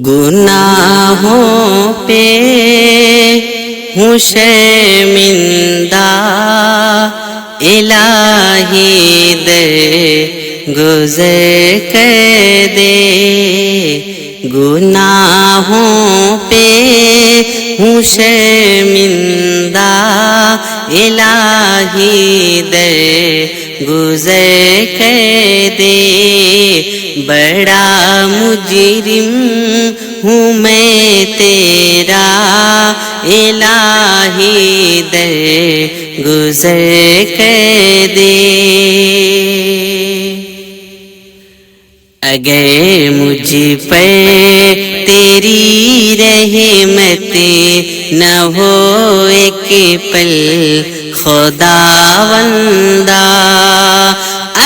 گناہوں پہ ہوں شرمندہ، الہی در گزر کر دے۔ گناہوں پہ ہوں شرمندہ، الہی در گزر کر دے۔ بڑا مجرم ہوں میں تیرا، الہی در گزر کر دے۔ اگر مجھ پر تیری رحمت نہ ہو ایک پل خداوندا،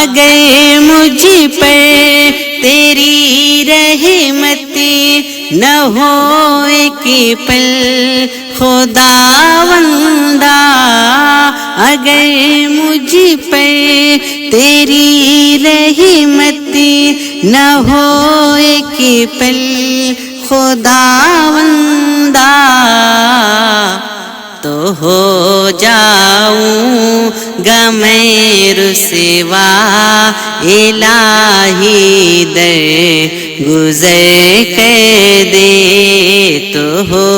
اگر مجھ پر تیری رحمت نہ ہو ایک پل خداوندا، اگر مجھ پر تیری رحمت نہ ہو ایک پل خداوندا، تو ہو جاؤں گا میں رسوا، الہی در گزر کر دے۔ تو ہو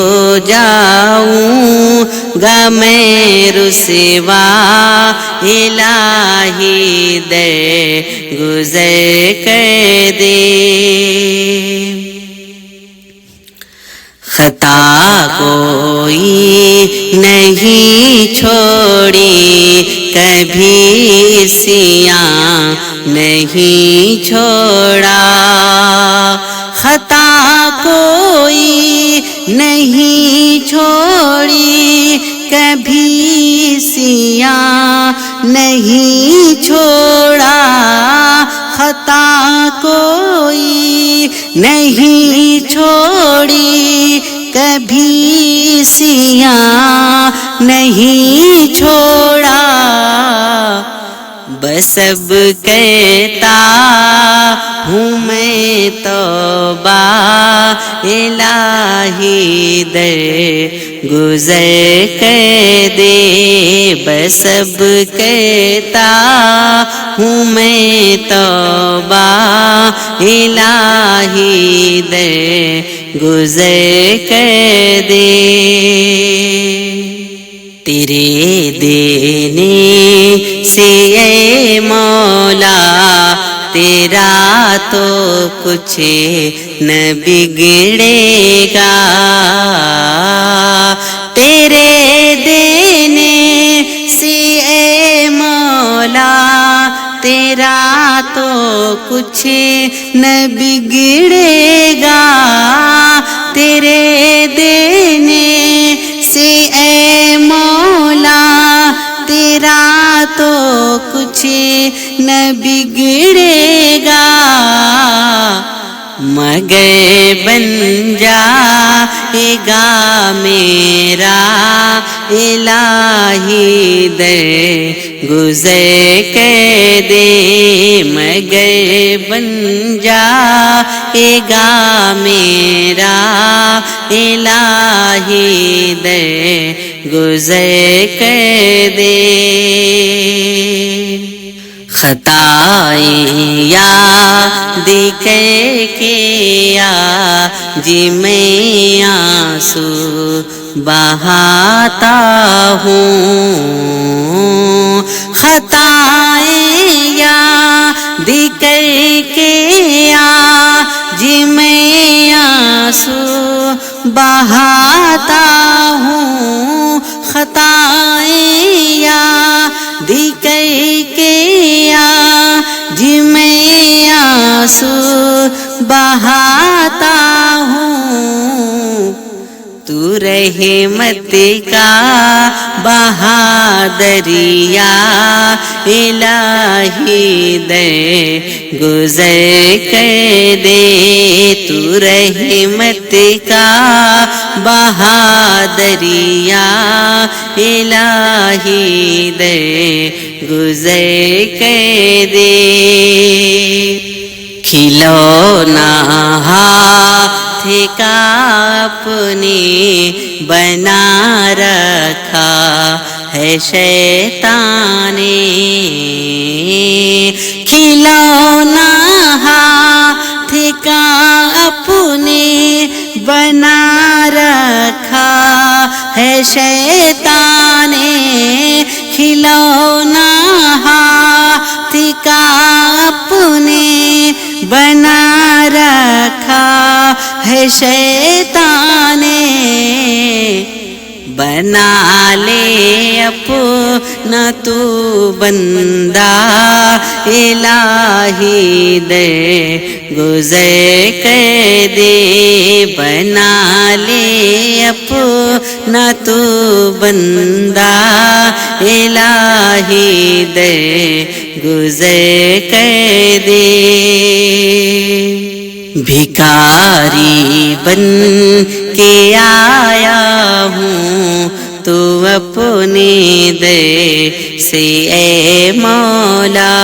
جاؤں گا میں رسوا، الہی در گزر کر دے۔ خطا کوئی نہیں چھوڑی کبھی، سیاں نہیں چھوڑا، خطا کوئی نہیں چھوڑی کبھی، سیاں نہیں چھوڑا، خطا کوئی نہیں چھوڑی کبھی، سیاں نہیں چھوڑا۔ بس اب کہتا ہوں میں توبہ، الہی در گزر کر دے۔ بس اب کہتا ہوں میں توبہ، الہی در گزر کر دے۔ تیرے دینے سے اے مولا تیرا تو کچھ نہ بگڑے گا، تیرے دینے سے اے مولا تیرا تو کچھ نہ بگڑے گا، تیرے دینے سے اے مولا تیرا تو کچھ نہ بگڑے گا، مگر بن جائے گا میرا الہی در گزر کر دے، مگر بن جائے گا میرا الہی در گزر کر دے۔ خطائیں یاد کر کے آج میں آنسو بہاتا ہوں، خطائیں یاد کر کے آج میں آنسو بہاتا ہوں، خطائیں یاد کر کے آج میں آنسو بہاتا ہوں، تو رحمت کا بہا دریا الہی در گزر کر دے، تو رحمت کا بہا دریا الہی در گزر کر دے۔ کھلونا ہاتھ کا اپنے بنا رکھا ہے شیطان نے، کھلونا ہاتھ کا اپنے بنا رکھا ہے شیطان نے، کھلونا ہاتھ کا اپنے بنا رکھا ہے شیطان نے، بنا لے اپنا تو بندہ الہی دے گزر کر دے، بنا لے اپنا تو بندہ الہی دے گزر کر دے، بھکاری بن کے آیا ہوں تو اپنے در سے اے مولا،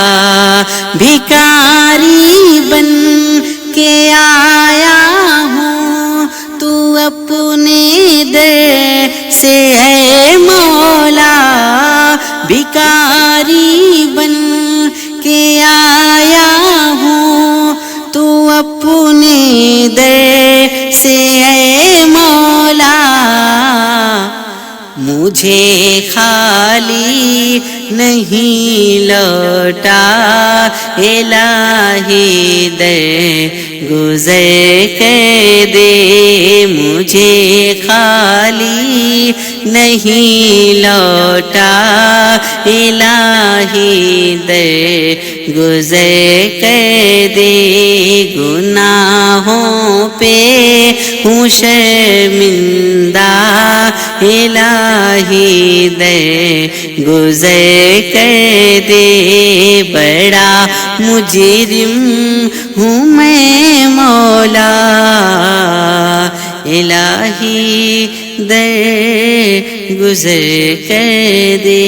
بھکاری بن کے آیا ہوں تو اپنے در سے اے مولا، بھکاری بن کے آیا ہوں تو اپنے در سے اے مولا، مجھے خالی نہیں لوٹا الہی در گزر کر دے، مجھے خالی نہیں لوٹا الہی در گزر کر دے، گناہوں پہ ہوں شرمندہ الہی در گزر کر دے، بڑا مجرم ہوں میں مولا الہی در گزر کر دے۔